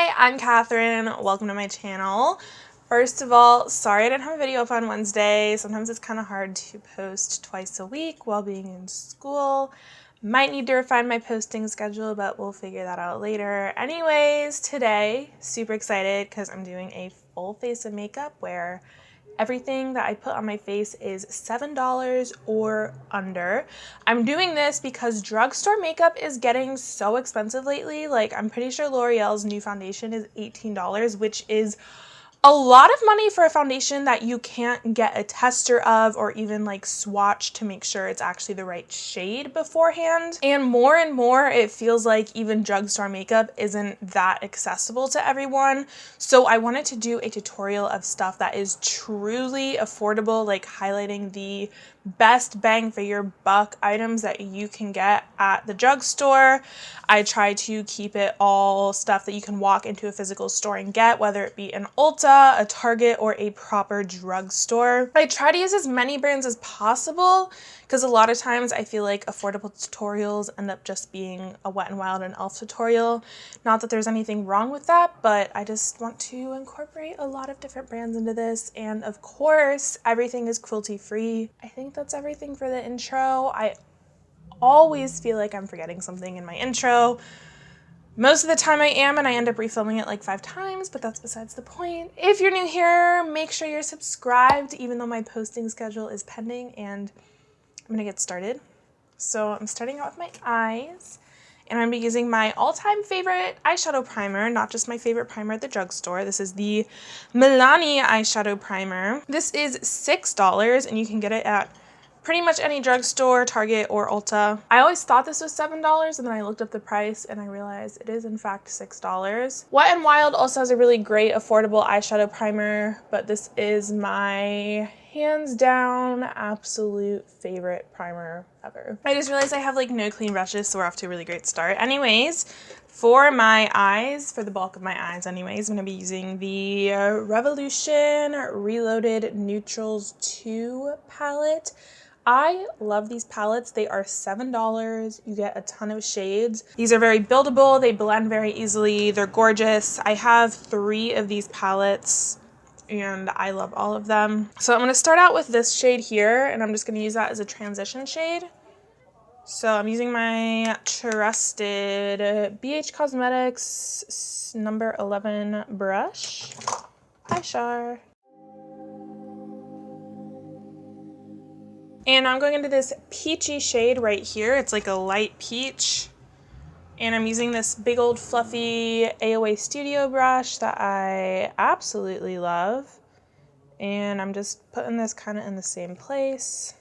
Hi, I'm Catherine. Welcome to my channel. First of all, sorry I didn't have a video up on Wednesday. Sometimes it's kind of hard to post twice a week while being in school. Might need to refine my posting schedule, but we'll figure that out later. Anyways, today, super excited because I'm doing a full face of makeup where everything that I put on my face is $7 or under. I'm doing this because drugstore makeup is getting so expensive lately. Like, I'm pretty sure L'Oreal's new foundation is $18, which is a lot of money for a foundation that you can't get a tester of or even like swatch to make sure it's actually the right shade beforehand. And more it feels like even drugstore makeup isn't that accessible to everyone. So I wanted to do a tutorial of stuff that is truly affordable, like highlighting the best bang for your buck items that you can get at the drugstore. I try to keep it all stuff that you can walk into a physical store and get, whether it be an Ulta, a Target, or a proper drugstore. I try to use as many brands as possible because a lot of times I feel like affordable tutorials end up just being a Wet n Wild and e.l.f. tutorial. Not that there's anything wrong with that, but I just want to incorporate a lot of different brands into this. And of course, everything is cruelty free. I think that's everything for the intro. I always feel like I'm forgetting something in my intro. Most of the time I am, and I end up refilming it like 5 times, but that's besides the point. If you're new here, make sure you're subscribed, even though my posting schedule is pending, and I'm gonna get started. So I'm starting out with my eyes, and I'm gonna be using my all-time favorite eyeshadow primer, not just my favorite primer at the drugstore. This is the Milani eyeshadow primer. This is $6, and you can get it at pretty much any drugstore, Target, or Ulta. I always thought this was $7, and then I looked up the price and I realized it is in fact $6. Wet n Wild also has a really great affordable eyeshadow primer, but this is my hands down absolute favorite primer ever. I just realized I have like no clean brushes, so we're off to a really great start. Anyways, for my eyes, for the bulk of my eyes anyways, I'm gonna be using the Revolution Reloaded Neutrals 2 palette. I love these palettes. They are $7. You get a ton of shades. These are very buildable. They blend very easily. They're gorgeous. I have 3 of these palettes and I love all of them. So I'm going to start out with this shade here, and I'm just going to use that as a transition shade. So I'm using my trusted BH Cosmetics number 11 brush. Hi, Shar. And I'm going into this peachy shade right here. It's like a light peach. And I'm using this big old fluffy AOA Studio brush that I absolutely love. And I'm just putting this kind of in the same place,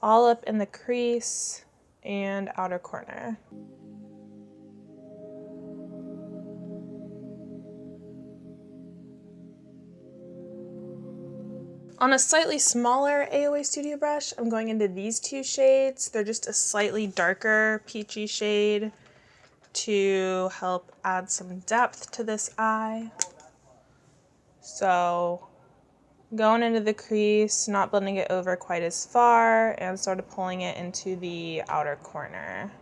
all up in the crease and outer corner. On a slightly smaller AOA Studio brush, I'm going into these 2 shades. They're just a slightly darker peachy shade to help add some depth to this eye. So going into the crease, not blending it over quite as far, and sort of pulling it into the outer corner.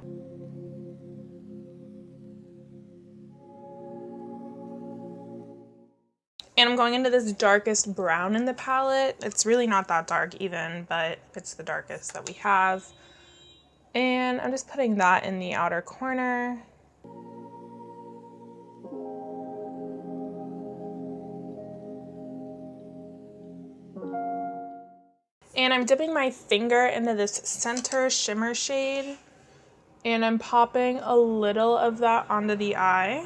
And I'm going into this darkest brown in the palette. It's really not that dark even, but it's the darkest that we have. And I'm just putting that in the outer corner. And I'm dipping my finger into this center shimmer shade, and I'm popping a little of that onto the eye.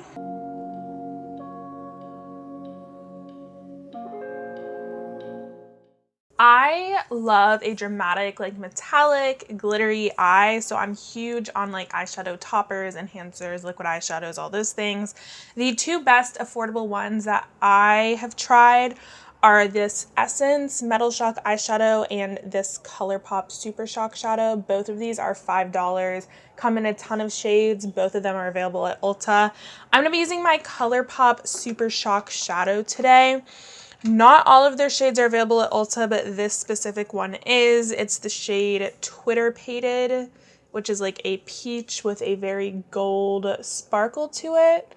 I love a dramatic, like metallic, glittery eye, so I'm huge on like eyeshadow toppers, enhancers, liquid eyeshadows, all those things. The 2 best affordable ones that I have tried are this Essence Metal Shock eyeshadow and this ColourPop Super Shock shadow. Both of these are $5, come in a ton of shades. Both of them are available at Ulta. I'm gonna be using my ColourPop Super Shock shadow today. Not all of their shades are available at Ulta, but this specific one is. It's the shade Twitter Pated, which is like a peach with a very gold sparkle to it.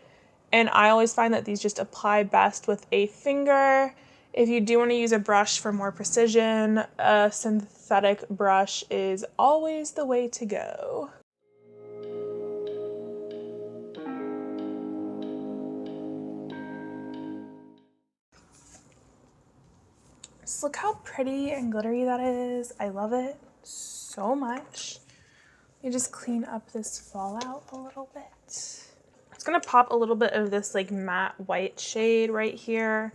And I always find that these just apply best with a finger. If you do want to use a brush for more precision, a synthetic brush is always the way to go. Just look how pretty and glittery that is. I love it so much. You just clean up this fallout a little bit. It's gonna pop a little bit of this like matte white shade right here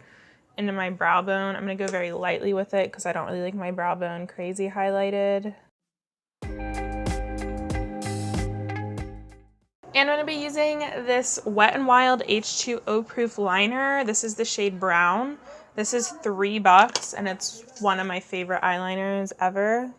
into my brow bone. I'm gonna go very lightly with it because I don't really like my brow bone crazy highlighted. And I'm gonna be using this Wet n Wild H2O proof liner. This is the shade brown. This is $3 and it's one of my favorite eyeliners ever.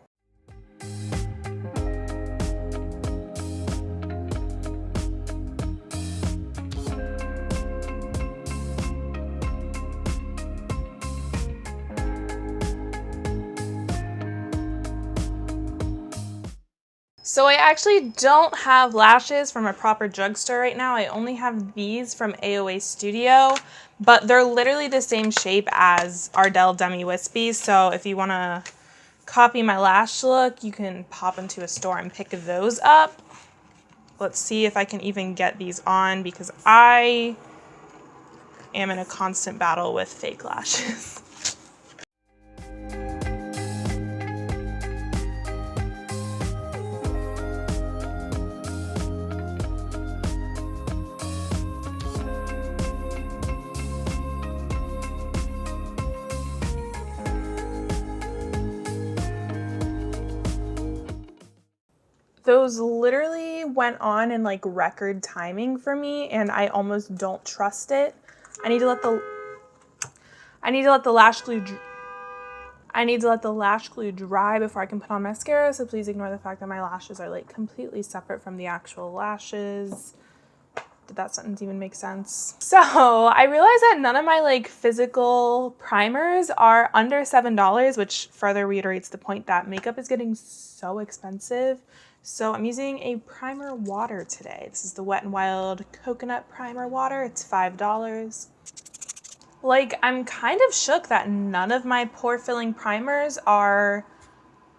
So I actually don't have lashes from a proper drugstore right now. I only have these from AOA Studio, but they're literally the same shape as Ardell Demi Wispies. So if you want to copy my lash look, you can pop into a store and pick those up. Let's see if I can even get these on because I am in a constant battle with fake lashes. Those literally went on in like record timing for me and I almost don't trust it. I need to let the lash glue dry before I can put on mascara, so please ignore the fact that my lashes are like completely separate from the actual lashes. Did that sentence even make sense? So I realized that none of my like physical primers are under $7, which further reiterates the point that makeup is getting so expensive. So I'm using a primer water today. This is the Wet n Wild Coconut Primer Water. It's $5. Like, I'm kind of shook that none of my pore filling primers are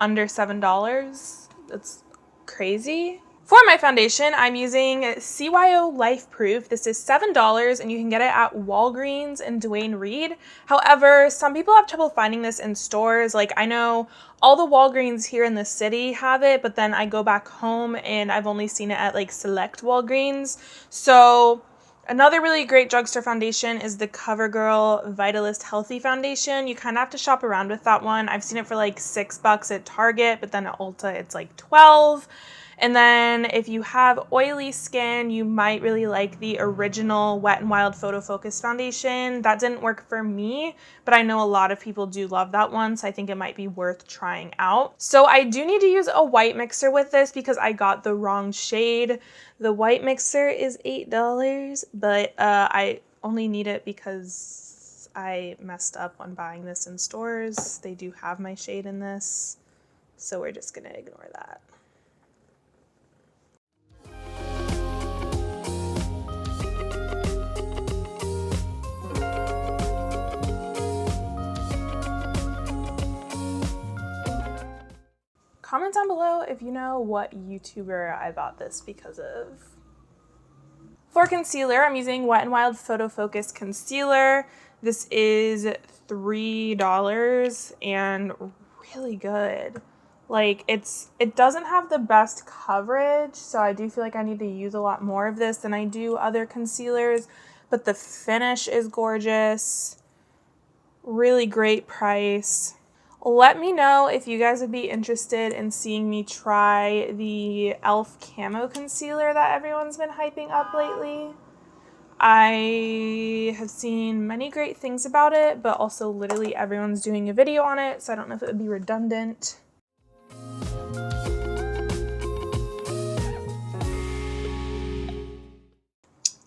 under $7. That's crazy. For my foundation, I'm using CYO Life Proof. This is $7 and you can get it at Walgreens and Duane Reade. However, some people have trouble finding this in stores. Like, I know all the Walgreens here in the city have it, but then I go back home and I've only seen it at like select Walgreens. So another really great drugstore foundation is the CoverGirl Vitalist Healthy Foundation. You kind of have to shop around with that one. I've seen it for like $6 at Target, but then at Ulta it's like $12. And then if you have oily skin, you might really like the original Wet n Wild Photo Focus Foundation. That didn't work for me, but I know a lot of people do love that one, so I think it might be worth trying out. So I do need to use a white mixer with this because I got the wrong shade. The white mixer is $8, but I only need it because I messed up on buying this in stores. They do have my shade in this, so we're just gonna ignore that. Comment down below if you know what YouTuber I bought this because of. For concealer, I'm using Wet n Wild Photo Focus Concealer. This is $3 and really good. Like, it doesn't have the best coverage, so I do feel like I need to use a lot more of this than I do other concealers, but the finish is gorgeous. Really great price. Let me know if you guys would be interested in seeing me try the e.l.f. Camo Concealer that everyone's been hyping up lately. I have seen many great things about it, but also literally everyone's doing a video on it, so I don't know if it would be redundant.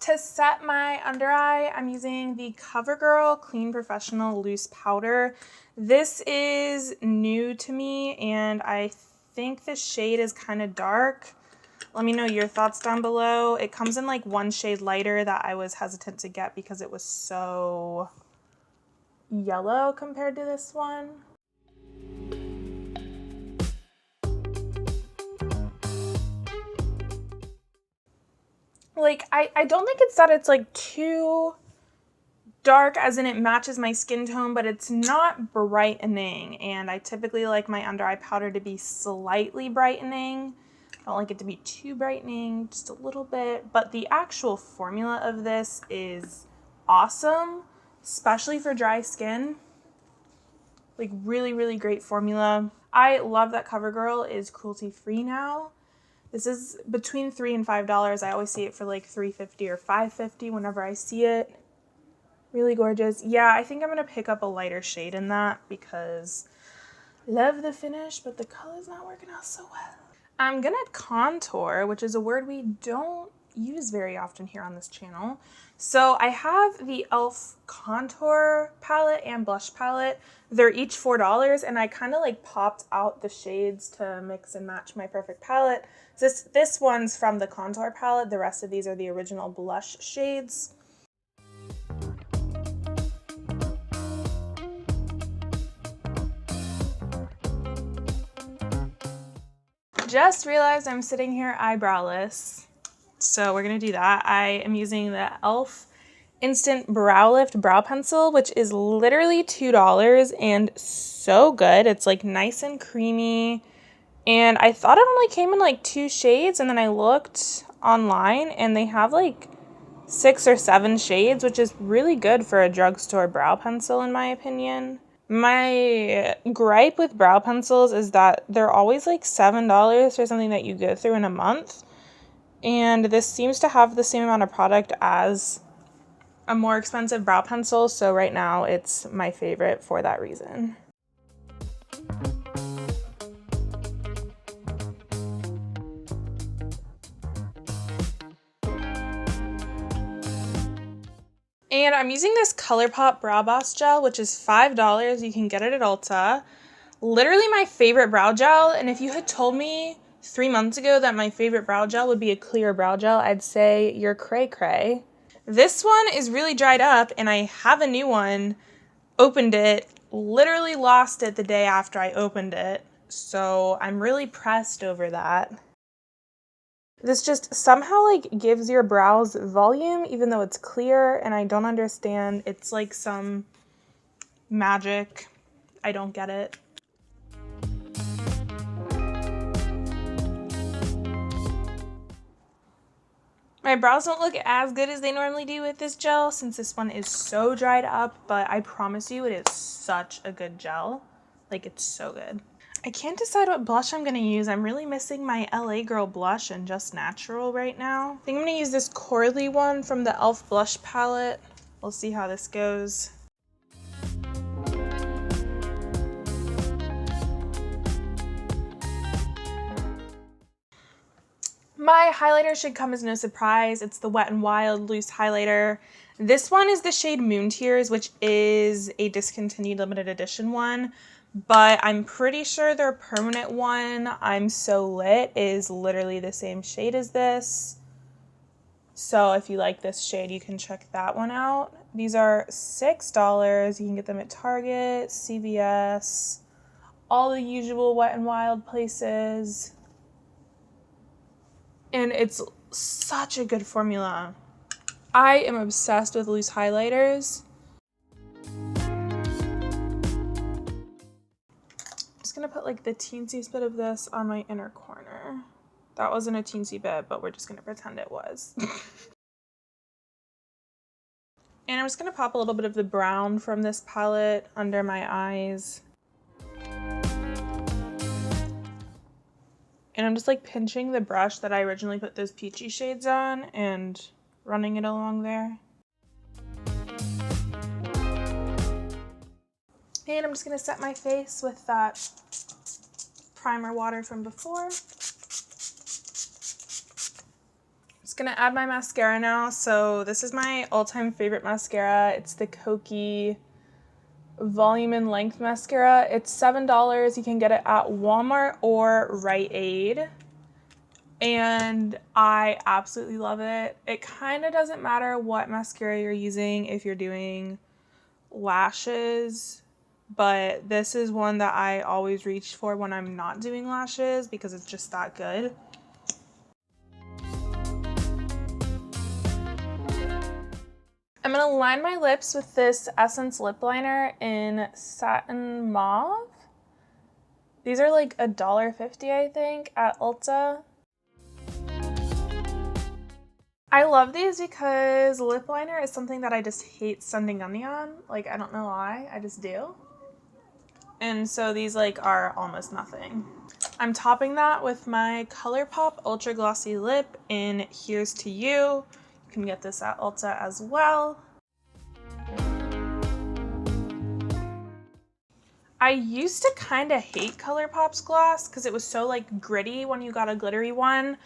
To set my under eye, I'm using the CoverGirl Clean Professional Loose Powder. This is new to me, and I think the shade is kind of dark. Let me know your thoughts down below. It comes in like one shade lighter that I was hesitant to get because it was so yellow compared to this one. Like, I don't think it's that it's like too dark as in it matches my skin tone, but it's not brightening, and I typically like my under eye powder to be slightly brightening. I don't like it to be too brightening, just a little bit, but the actual formula of this is awesome, especially for dry skin. Like really, really great formula. I love that CoverGirl is cruelty free now. This is between $3 and $5. I always see it for like $3.50 or $5.50 whenever I see it. Really gorgeous. Yeah, I think I'm going to pick up a lighter shade in that because I love the finish, but the color's not working out so well. I'm going to contour, which is a word we don't use very often here on this channel. So I have the e.l.f. contour palette and blush palette. They're each $4, and I kind of like popped out the shades to mix and match my perfect palette. This one's from the contour palette. The rest of these are the original blush shades. Just realized I'm sitting here eyebrowless, so we're gonna do that. I am using the e.l.f. Instant Brow Lift Brow Pencil, which is literally $2 and so good. It's like nice and creamy, and I thought it only came in like 2 shades, and then I looked online and they have like 6 or 7 shades, which is really good for a drugstore brow pencil in my opinion. My gripe with brow pencils is that they're always like $7 for something that you go through in a month. And this seems to have the same amount of product as a more expensive brow pencil. So right now it's my favorite for that reason. And I'm using this ColourPop Brow Boss gel, which is $5. You can get it at Ulta. Literally my favorite brow gel, and if you had told me 3 months ago that my favorite brow gel would be a clear brow gel, I'd say you're cray-cray. This one is really dried up, and I have a new one. Opened it, literally lost it the day after I opened it, so I'm really pressed over that. This just somehow like gives your brows volume even though it's clear, and I don't understand. It's like some magic. I don't get it. My brows don't look as good as they normally do with this gel since this one is so dried up, but I promise you it is such a good gel. Like, it's so good. I can't decide what blush I'm gonna use. I'm really missing my LA Girl blush and Just Natural right now. I think I'm gonna use this Corley one from the e.l.f. blush palette. We'll see how this goes. My highlighter should come as no surprise. It's the Wet n Wild loose highlighter. This one is the shade Moon Tears, which is a discontinued limited edition one, but I'm pretty sure their permanent one, I'm So Lit, is literally the same shade as this. So if you like this shade, you can check that one out. These are $6. You can get them at Target, CVS, all the usual Wet n Wild places. And it's such a good formula. I am obsessed with loose highlighters. I'm just gonna put like the teensiest bit of this on my inner corner. That wasn't a teensy bit, but we're just gonna pretend it was. And I'm just gonna pop a little bit of the brown from this palette under my eyes. And I'm just like pinching the brush that I originally put those peachy shades on and running it along there. And I'm just gonna set my face with that primer water from before. Just gonna add my mascara now. So this is my all-time favorite mascara. It's the Kokie Volume and Length Mascara. It's $7. You can get it at Walmart or Rite Aid. and I absolutely love it. It kind of doesn't matter what mascara you're using if you're doing lashes, but this is one that I always reach for when I'm not doing lashes because it's just that good. I'm going to line my lips with this Essence lip liner in Satin Mauve. These are like $1.50, I think, at Ulta. I love these because lip liner is something that I just hate spending money on. Like, I don't know why, I just do. And so these like are almost nothing. I'm topping that with my ColourPop Ultra Glossy Lip in Here's to You. You can get this at Ulta as well. I used to kind of hate ColourPop's gloss because it was so like gritty when you got a glittery one.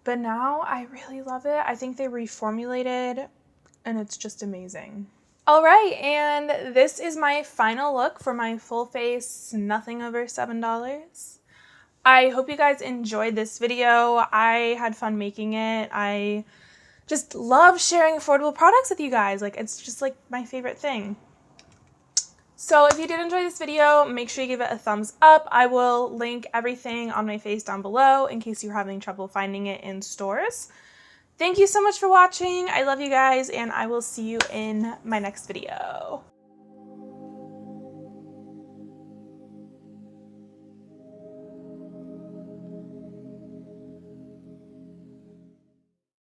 But now I really love it. I think they reformulated and it's just amazing. All right, and this is my final look for my full face, nothing over $7. I hope you guys enjoyed this video. I had fun making it. I just love sharing affordable products with you guys. Like, it's just like my favorite thing. So if you did enjoy this video, make sure you give it a thumbs up. I will link everything on my face down below in case you're having trouble finding it in stores. Thank you so much for watching. I love you guys, and I will see you in my next video.